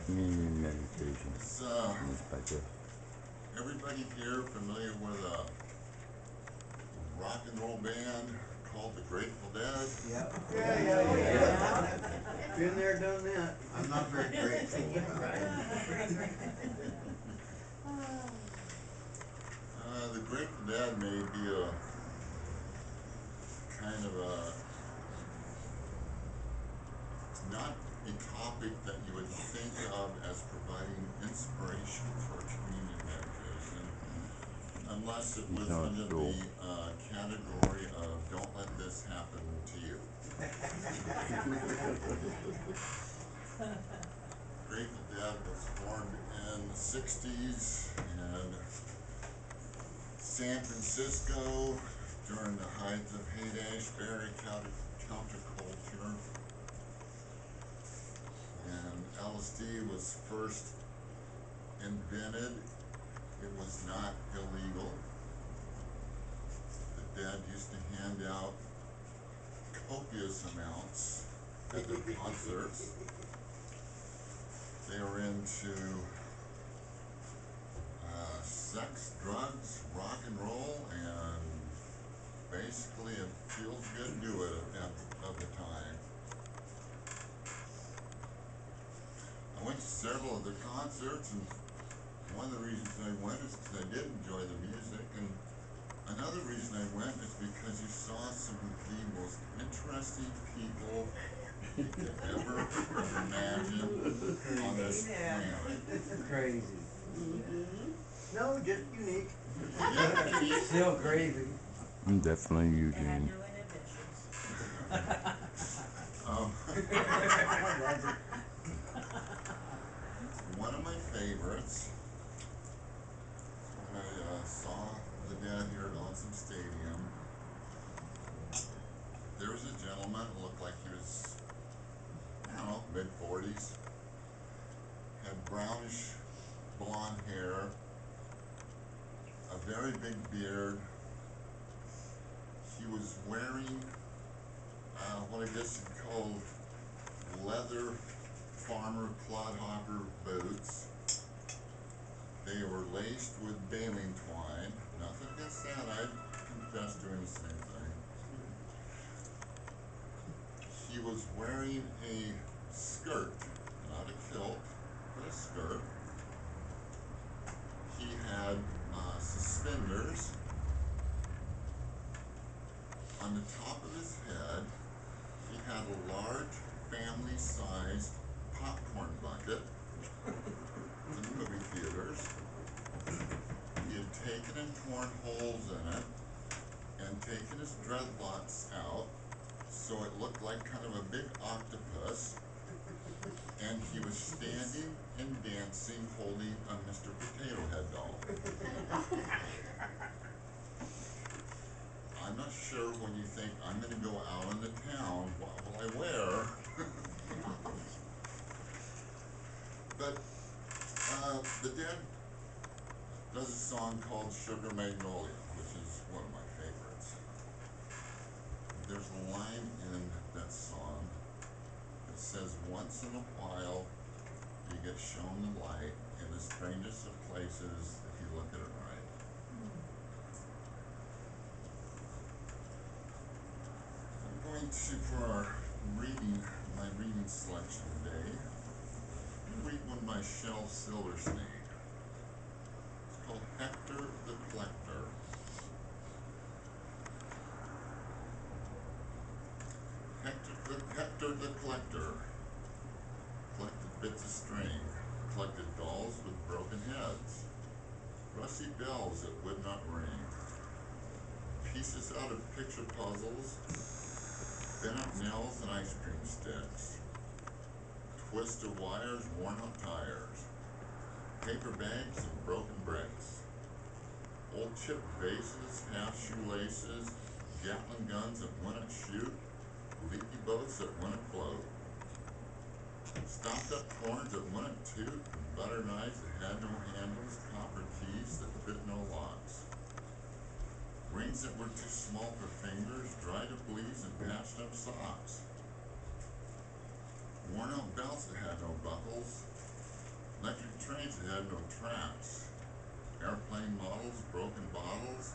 Communion meditation. Is Perspective. everybody here familiar with a rock and roll band called the Grateful Dead? Yep. Yeah. Been there, done that. I'm not very grateful about it. The Grateful Dead may be a kind of a not a topic that you would think of as providing inspiration for communion meditation, unless it was not under sure. the category of "Don't let this happen to you." Grateful Dead was formed in the '60s in San Francisco during the height of Haight-Ashbury counterculture. When LSD was first invented, it was not illegal. The Dead used to hand out copious amounts at their concerts. They were into sex, drugs, rock and roll, and basically it feels good to do it at the time. I went to several of their concerts, and one of the reasons I went is because I did enjoy the music, and another reason I went is because you saw some of the most interesting people you could ever imagine on this planet. Crazy. No, just unique. Yeah, unique. Still crazy. I'm definitely They had Eugene. no inhibitions. One of my favorites when I saw the Dead here at Lonesome Stadium. There was a gentleman who looked like he was, I don't know, mid-40s, had brownish blonde hair, a very big beard. He was wearing what I guess you'd call leather farmer clodhopper boots. They were laced with baling twine. Nothing against that, I'd confess doing the same thing. He was wearing a skirt, not a kilt, but a skirt. He had suspenders. On the top of his head, he had a large family-sized popcorn bucket in the movie theaters. He had taken and torn holes in it and taken his dreadlocks out so it looked like kind of a big octopus, and he was standing and dancing holding a Mr. Potato Head doll. I'm not sure when you think I'm going to go out into town, what will I wear? But the Dead does a song called Sugar Magnolia, which is one of my favorites. There's a line in that song that says, "Once in a while you get shown the light in the strangest of places if you look at it right." I'm going to, for our my reading selection today, read one by Shel Silverstein. It's called Hector the Collector. Hector the Collector collected bits of string, collected dolls with broken heads, rusty bells that would not ring, pieces out of picture puzzles, bent up nails and ice cream sticks, twists of wires, worn out tires, paper bags and broken bricks, old chipped vases, half shoelaces, Gatling guns that wouldn't shoot, leaky boats that wouldn't float, stopped up corns that wouldn't toot, and butter knives that had no handles, copper keys that fit no locks, rings that were too small for fingers, dried up leaves and patched up socks, worn out belts that had no buckles, Electric trains that had no tracks. Airplane models, broken bottles,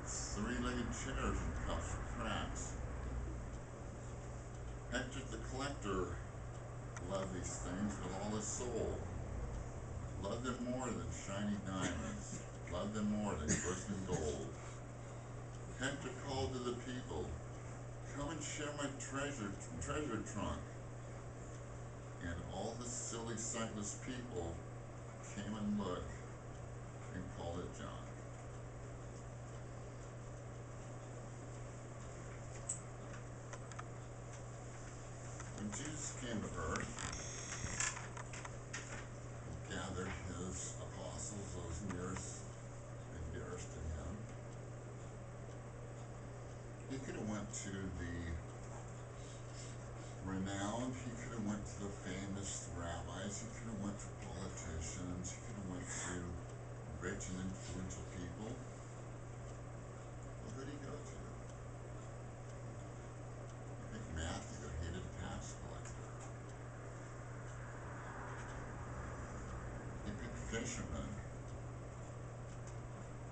three-legged chairs and cups for cracks. Hector the collector loved these things with all his soul. Loved them more than shiny diamonds. Loved them more than glistening gold. Hector called to the people, "Come and share my treasure trunk." And all the silly, sightless people came and looked and called it junk. When Jesus came to earth, he gathered his apostles, those nearest and dearest to him. He could have went to the renowned, he could have went to the famous rabbis, he could have went to politicians, he could have went to rich and influential people. Well, who did he go to? I think Matthew, the hated tax collector. He picked fishermen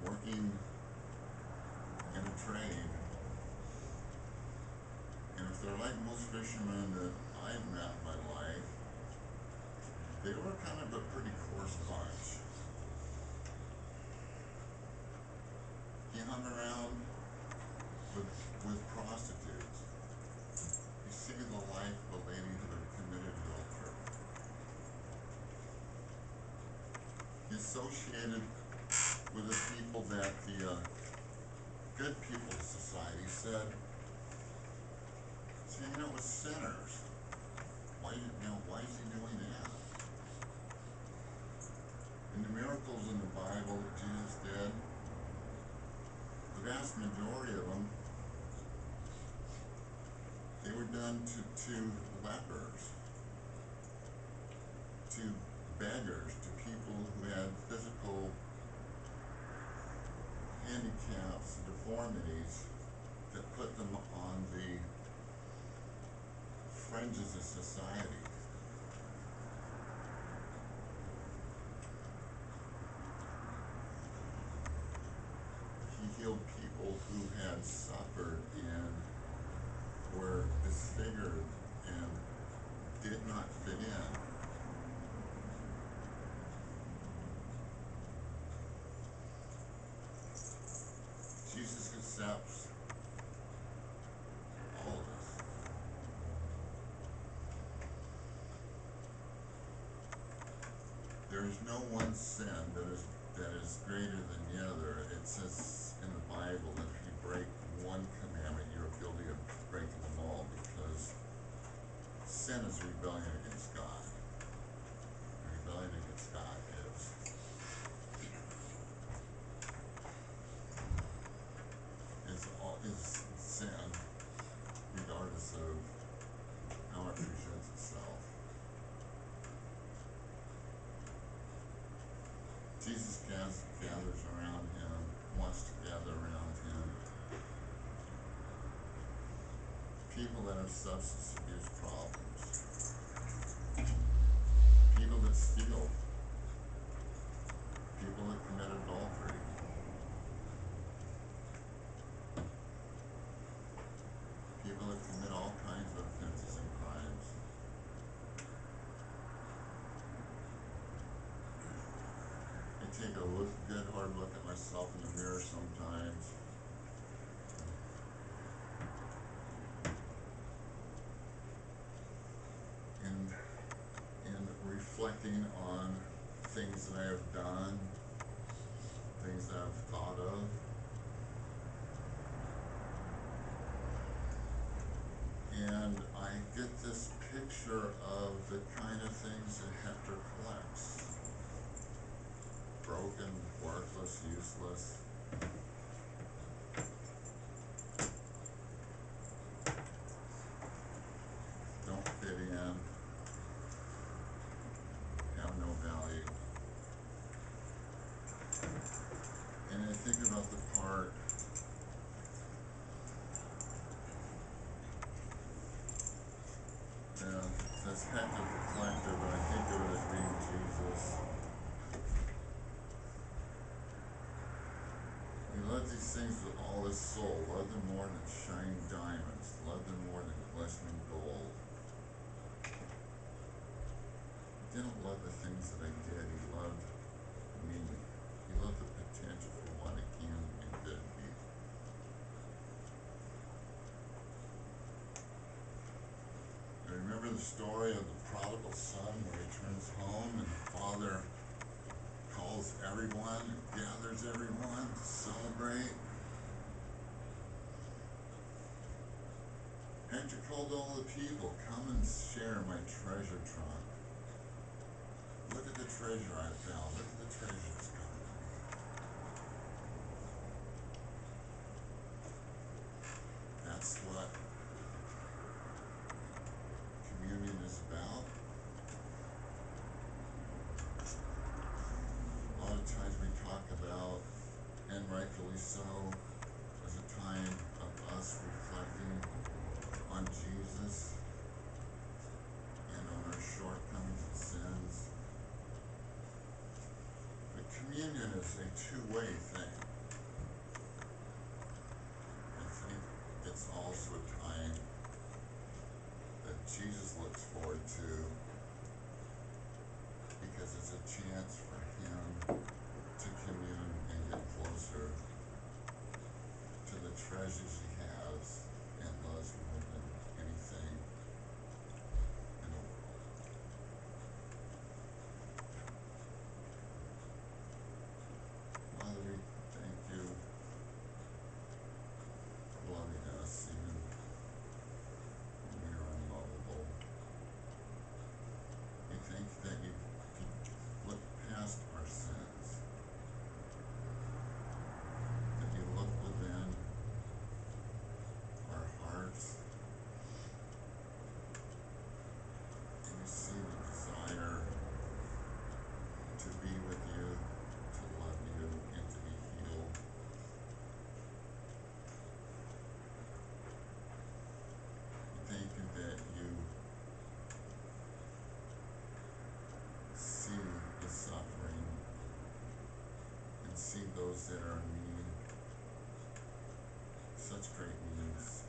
working in a trade. And if they're like most fishermen that I've met in my life, they were kind of a pretty coarse bunch. He hung around with prostitutes. He saved the life of a lady who had committed adultery. He associated with the people that the Good People's Society said, "He's hanging out with sinners. Why is he doing that?" And the miracles in the Bible that Jesus did, the vast majority of them, they were done to lepers, to beggars, to people who had physical handicaps, deformities that put them on the fringes of society. He healed people who had suffered and were disfigured and did not fit in. Jesus accepts all of us. There is no one sin that is greater than the other. It says in the Bible that if you break one commandment, you're guilty of breaking them all, because sin is rebellion against God. Rebellion against God is sin, regardless of how it presents itself. Jesus gathers around him, wants to gather around him people that have substance abuse problems, people that steal, people that commit adultery, people that commit all kinds of offenses and crimes. I take a good hard look at myself in the mirror sometimes. And reflecting on things that I have done, things that I've thought of. And I get this picture of the kind of things that Hector collects. Broken, worthless, useless. Don't fit in. Have no value. And I think about the part says Hector the collector, but I think of it as being Jesus. He loved these things with all his soul, loved them more than shining diamonds, loved them more than glistening gold. He didn't love the things that I did, he loved me. He loved the potential for what I can and could be. I remember the story of the prodigal son where he turns home and the father calls everyone and gathers everyone to celebrate. Hector called all the people, come and share my treasure trunk. Look at the treasure I found. Look at the treasure that's coming to me. That's what communion is about. A lot of times we talk about, and rightfully so, as a time of us reflecting on Jesus and on our shortcomings and sins. But communion is a two-way thing. I think it's also a time that Jesus looks forward to because it's a chance for him to commune and get closer to the treasures he has and loves more than anything in the world. Father, we thank you for loving us even when we are unlovable. We thank you that you could look past our sins, that you look within our hearts, and you see the desire to be with you, to love you, and to be healed. We thank you that you see the suffering and see those that are in need, such great needs.